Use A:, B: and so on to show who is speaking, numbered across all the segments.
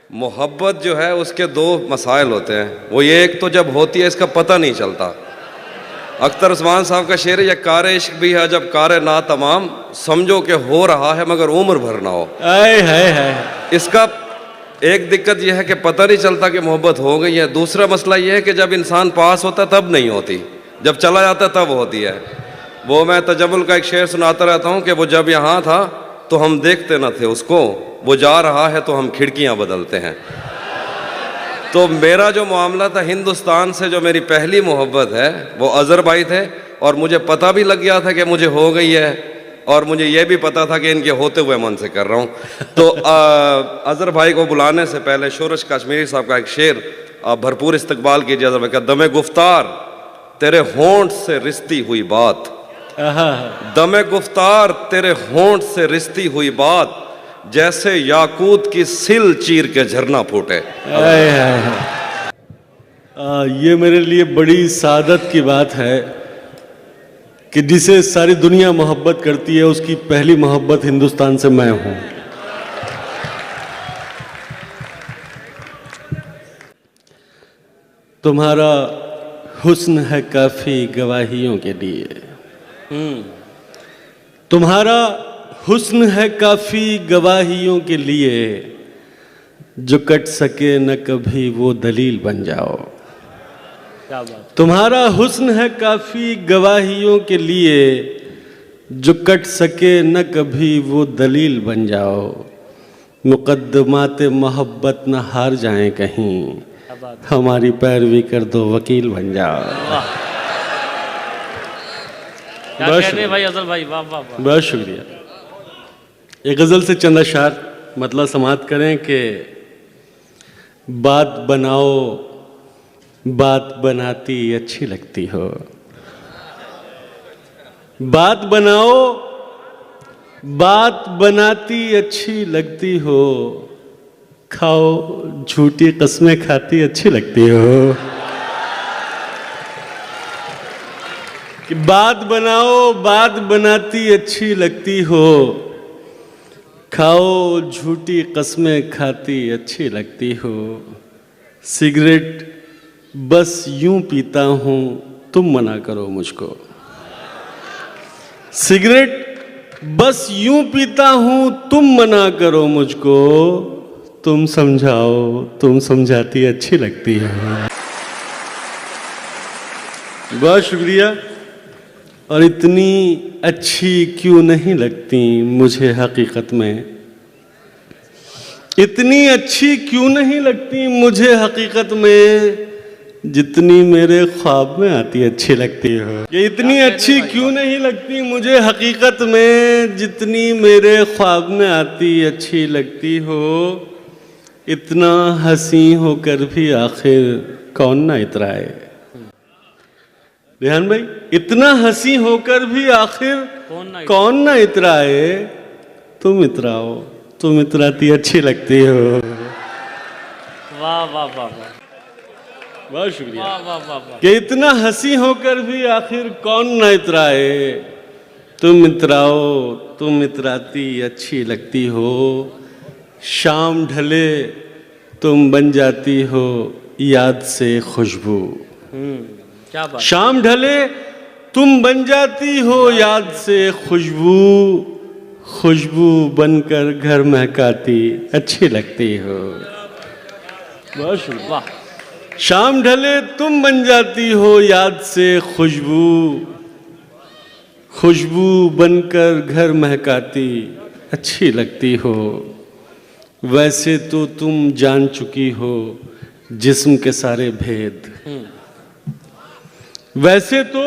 A: मोहब्बत जो है उसके दो मसाइल होते हैं। वो ये, एक तो जब होती है इसका पता नहीं चलता। अख्तर उस्मान साहब का शेर है, यह कार इश्क भी है जब कार ना तमाम, समझो कि हो रहा है मगर उम्र भर ना हो। है इसका एक दिक्कत यह है कि पता नहीं चलता कि मोहब्बत हो गई है। दूसरा मसला यह है कि जब इंसान पास होता तब नहीं होती, जब चला जाता तब होती है। वो मैं तजम्मुल का एक शेर सुनाता रहता हूँ कि वो जब यहाँ था तो हम देखते न थे उसको, वो जा रहा है तो हम खिड़कियाँ बदलते हैं। तो मेरा जो मामला था हिंदुस्तान से, जो मेरी पहली मोहब्बत है, वो अज़हर भाई थे। और मुझे पता भी लग गया था कि मुझे हो गई है, और मुझे ये भी पता था कि इनके होते हुए मन से कर रहा हूँ। तो अज़हर भाई को बुलाने से पहले शोरश कश्मीरी साहब का एक शेर आप भरपूर इस्तकबाल कीजिए। अज़हर भाई का, दमे गुफ्तार तेरे होंठ से रिश्ती हुई बात, दमे गुफ्तार तेरे होंठ से रिश्ती हुई बात, जैसे याकूत की सिल चीर के झरना फूटे।
B: ये मेरे लिए बड़ी सादत की बात है कि जिसे सारी दुनिया मोहब्बत करती है, उसकी पहली मोहब्बत हिंदुस्तान से मैं हूं। तुम्हारा हुस्न है काफी गवाहियों के लिए, तुम्हारा हुस्न है काफी गवाहियों के लिए, जो कट सके न कभी वो दलील बन जाओ। क्या बात। तुम्हारा हुस्न है काफी गवाहियों के लिए, जो कट सके न कभी वो दलील बन जाओ। मुकद्दमात मोहब्बत न हार जाएं कहीं, हमारी पैरवी कर दो वकील बन जाओ।
C: भाई अज़हर भाई, वाह वाह वाह,
B: बहुत शुक्रिया। एक गज़ल से चंद अशार मतलब समाप्त करें कि बात बनाओ बात बनाती अच्छी लगती हो, बात बनाओ बात बनाती अच्छी लगती हो, खाओ झूठी कस्में खाती अच्छी लगती हो। कि बात बनाओ बात बनाती अच्छी लगती हो, खाओ झूठी कस्में खाती अच्छी लगती हो। सिगरेट बस यूं पीता हूं तुम मना करो मुझको, सिगरेट बस यूं पीता हूं तुम मना करो मुझको, तुम समझाओ तुम समझाती अच्छी लगती है। बहुत शुक्रिया। और इतनी अच्छी क्यों नहीं लगती मुझे हकीकत में, इतनी अच्छी क्यों नहीं लगती मुझे हकीकत में, जितनी मेरे ख्वाब में आती अच्छी लगती हो। ये इतनी अच्छी क्यों नहीं लगती मुझे हकीकत में, जितनी मेरे ख्वाब में आती अच्छी लगती हो। इतना हंसी होकर भी आखिर कौन ना इतराए। रेहान भाई, इतना हंसी होकर भी आखिर कौन ना इतराए, तुम इतराओ तुम इतराती अच्छी लगती हो।
C: वाह वाह वाह वाह,
B: बहुत शुक्रिया।
C: वाह वाह वाह वाह।
B: कि इतना हंसी होकर भी आखिर कौन ना इतराए, तुम इतराओ तुम इतराती अच्छी लगती हो। शाम ढले तुम बन जाती हो याद से खुशबू,
C: क्या बात।
B: शाम ढले तुम बन जाती हो याद से खुशबू, खुशबू बनकर घर महकाती अच्छी लगती हो। बहुत शुक्रिया।
C: वाह।
B: शाम ढले तुम बन जाती हो याद से खुशबू, खुशबू बनकर घर महकाती अच्छी लगती हो। वैसे तो तुम जान चुकी हो जिस्म के सारे भेद, वैसे तो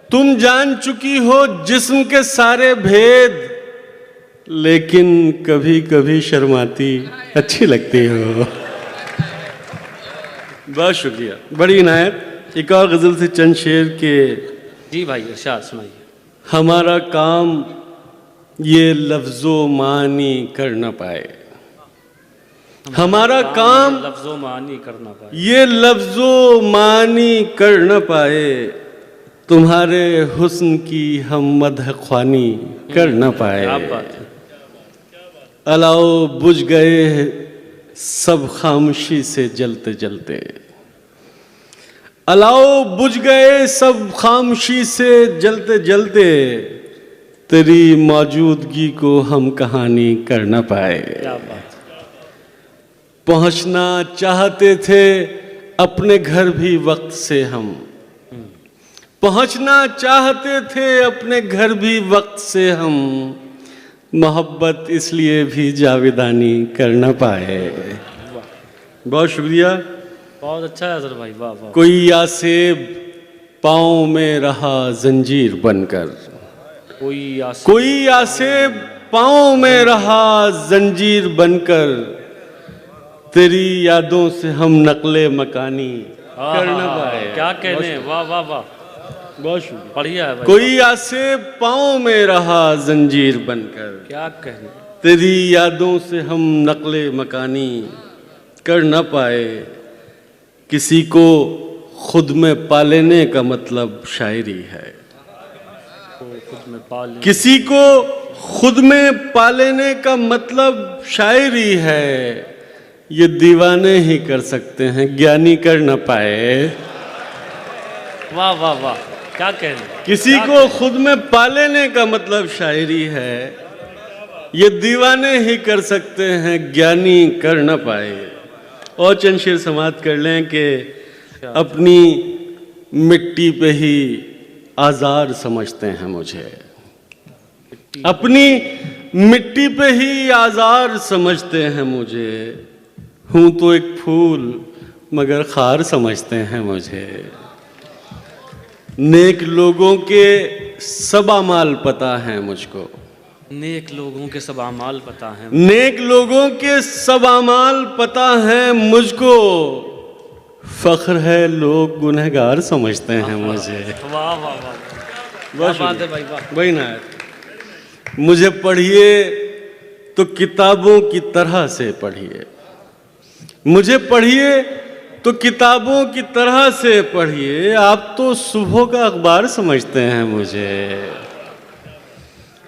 B: तुम जान चुकी हो जिस्म के सारे भेद, लेकिन कभी कभी शर्माती अच्छी लगती हो। बहुत शुक्रिया, बड़ी इनायत। एक और गज़ल से चंद शेर के।
C: जी भाई इरशाद सुनाइए।
B: हमारा काम ये लफ्ज़ों मानी कर न पाए, हमारा काम
C: लफ्जों मानी करना पाए,
B: ये लफ्ज़ों मानी कर न पाए, तुम्हारे हुस्न की हम मदह ख्वानी कर न पाए।
C: क्या बात है।
B: अलाओ बुझ गए सब खामोशी से जलते जलते। अलाओ बुझ गए सब खामोशी से जलते जलते, तेरी मौजूदगी को हम कहानी कर न पाए।
C: क्या बात।
B: पहुंचना चाहते थे अपने घर भी वक्त से हम, पहुंचना चाहते थे अपने घर भी वक्त से हम, मोहब्बत इसलिए भी जावेदानी कर न पाए। बहुत शुक्रिया।
C: बहुत अच्छा है अजहर भाई, वाह वाह।
B: कोई आसेब पाँव में रहा जंजीर बनकर, कोई आसेब पाँव में रहा जंजीर बनकर, तेरी यादों से हम नकले मकानी कर न पाए।
C: क्या कहने, वाह वाह वाह,
B: बहुत शुक्रिया।
C: बढ़िया है भाई।
B: कोई आसेब पाँव में रहा जंजीर बनकर,
C: क्या कहने।
B: तेरी यादों से हम नकले मकानी कर न पाए। किसी को खुद में पा लेने का मतलब शायरी है,
C: खुद में पा ले।
B: किसी को खुद में पा लेने का मतलब शायरी है। ये दीवाने ही कर सकते हैं, ज्ञानी कर न पाए।
C: वाह वाह वाह, क्या कहने।
B: किसी को खुद में पा लेने का मतलब शायरी है, ये दीवाने ही कर सकते हैं, ज्ञानी कर न पाए। और चंद शेर समाप्त कर लें कि अपनी मिट्टी पे ही आज़ार समझते हैं मुझे, अपनी मिट्टी पे ही आज़ार समझते हैं मुझे। हूँ तो एक फूल मगर खार समझते हैं मुझे। नेक लोगों के सब अमाल पता है मुझको,
C: नेक लोगों के सब अमाल पता है।
B: नेक लोगों के सब अमाल पता है मुझको। फख्र है लोग गुनहगार समझते हैं मुझे।
C: वाह वाह वाह, क्या बात है भाई, वाह।
B: वही ना, मुझे पढ़िए तो किताबों की तरह से पढ़िए, मुझे पढ़िए तो किताबों की तरह से पढ़िए। आप तो सुबह का अखबार समझते हैं मुझे।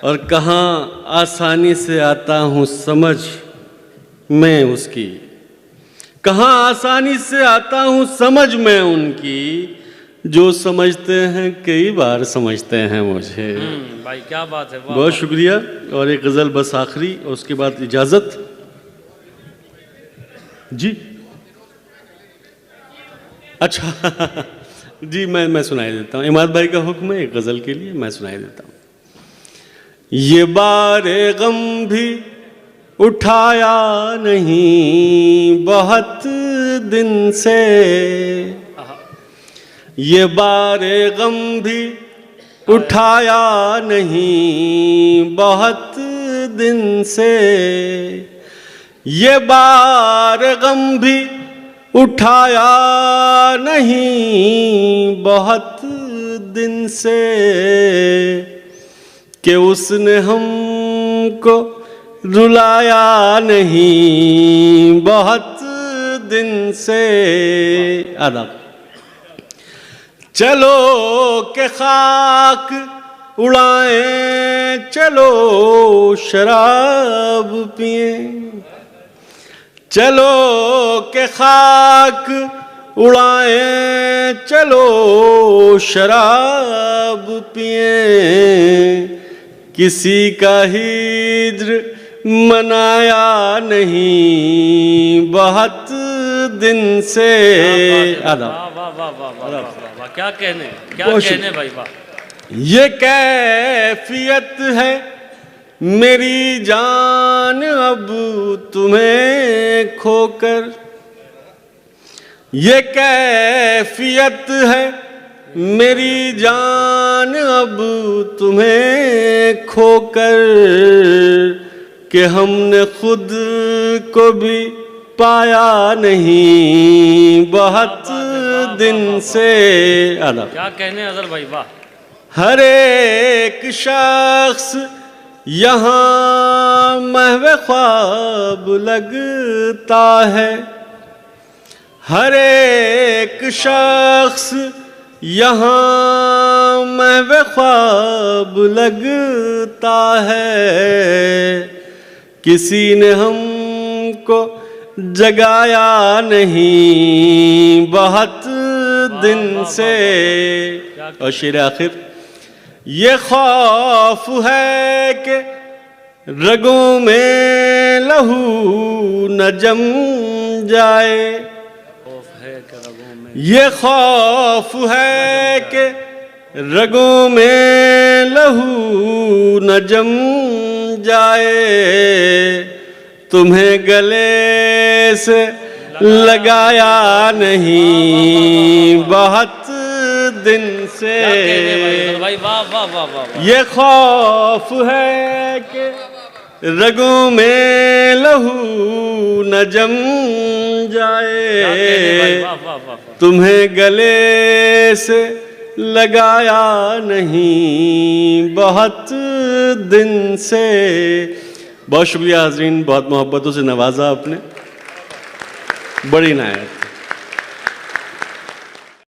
B: और कहाँ आसानी से आता हूँ समझ मैं उसकी, कहाँ आसानी से आता हूँ समझ मैं उनकी, जो समझते हैं कई बार समझते हैं मुझे।
C: भाई क्या बात है, वाह।
B: बहुत शुक्रिया। और एक गज़ल बस आखिरी, और उसके बाद इजाज़त। जी अच्छा जी, मैं सुनाई देता हूँ। इमाद भाई का हुक्म है एक गज़ल के लिए, मैं सुनाई देता हूँ। ये बारे गम भी उठाया नहीं बहुत दिन से, ये बारे गम भी उठाया नहीं बहुत दिन से, ये बार गम भी उठाया नहीं बहुत दिन से, कि उसने हमको रुलाया नहीं बहुत दिन से। आदाब। चलो के खाक उड़ाएं, चलो शराब पिए, चलो के खाक उड़ाएं, चलो शराब पिए। किसी का हिज्र मनाया नहीं बहुत दिन से। आदाब।
C: वाह वाह वाह वाह वाह, क्या कहने, क्या कहने भाई, वाह।
B: ये कैफियत है मेरी जान अब तुम्हें खोकर, ये कैफियत है मेरी जान अब तुम्हें खोकर, कि हमने खुद को भी पाया नहीं बहुत दिन से। आदाब।
C: क्या कहने अजहर भाई, वाह।
B: हर एक शख्स यहाँ महवे ख्वाब लगता है, हर एक शख्स यहाँ महवे ख्वाब लगता है। किसी ने हमको जगाया नहीं बहुत दिन से। और शेर आखिर, ये खौफ है कि रगों में लहू न जम जाए, ये खौफ है कि रगों में लहू न जम जाए, तुम्हें गले से लगाया नहीं बहुत दिन से।
C: भाई वाह वाह वाह वाह।
B: ये खौफ है कि रगों में लहू न जम जाए, तुम्हें गले से लगाया नहीं बहुत दिन से। बहुत शुक्रिया हाज़रीन, बहुत मोहब्बतों से नवाजा आपने, बड़ी नायत।